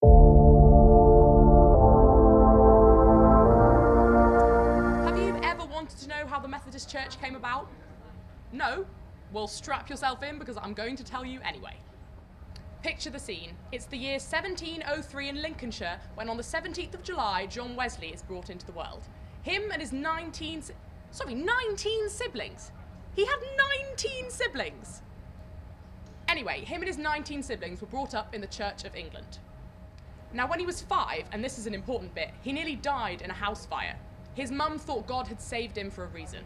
Have you ever wanted to know how the Methodist Church came about? No? Well, strap yourself in because I'm going to tell you anyway. Picture the scene. It's the year 1703 in Lincolnshire when on the 17th of July, John Wesley is brought into the world. Him and his 19 siblings. He had 19 siblings. Anyway, him and his 19 siblings were brought up in the Church of England. Now, when he was 5, and this is an important bit, he nearly died in a house fire. His mum thought God had saved him for a reason.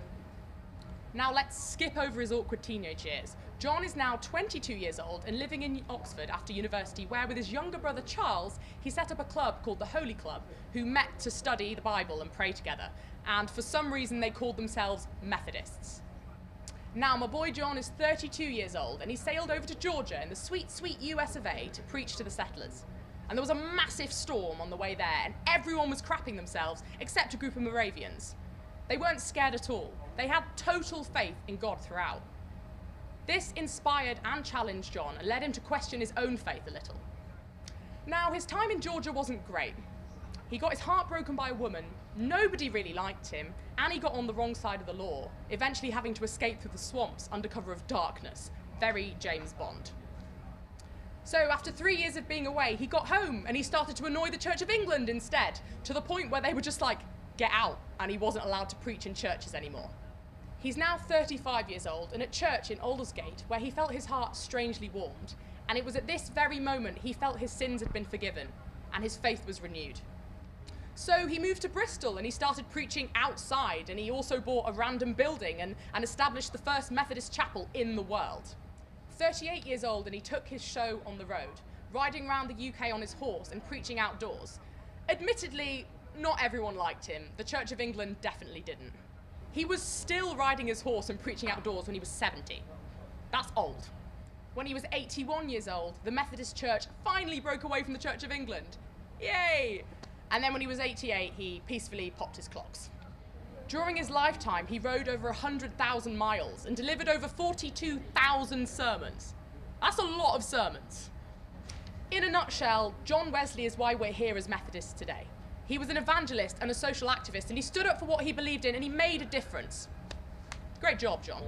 Now let's skip over his awkward teenage years. John is now 22 years old and living in Oxford after university, where with his younger brother Charles, he set up a club called the Holy Club, who met to study the Bible and pray together. And for some reason they called themselves Methodists. Now my boy John is 32 years old and he sailed over to Georgia in the sweet, sweet US of A to preach to the settlers. And there was a massive storm on the way there and everyone was crapping themselves except a group of Moravians. They weren't scared at all. They had total faith in God throughout. This inspired and challenged John and led him to question his own faith a little. Now, his time in Georgia wasn't great. He got his heart broken by a woman, nobody really liked him, and he got on the wrong side of the law, eventually having to escape through the swamps under cover of darkness. Very James Bond. So after 3 years of being away, he got home and he started to annoy the Church of England instead, to the point where they were just like, get out, and he wasn't allowed to preach in churches anymore. He's now 35 years old and at church in Aldersgate, where he felt his heart strangely warmed, and it was at this very moment he felt his sins had been forgiven and his faith was renewed. So he moved to Bristol and he started preaching outside, and he also bought a random building and established the first Methodist chapel in the world. 38 years old and he took his show on the road, riding around the UK on his horse and preaching outdoors. Admittedly, not everyone liked him. The Church of England definitely didn't. He was still riding his horse and preaching outdoors when he was 70. That's old. When he was 81 years old, the Methodist Church finally broke away from the Church of England. Yay! And then when he was 88, he peacefully popped his clogs. During his lifetime, he rode over 100,000 miles and delivered over 42,000 sermons. That's a lot of sermons. In a nutshell, John Wesley is why we're here as Methodists today. He was an evangelist and a social activist, and he stood up for what he believed in, and he made a difference. Great job, John.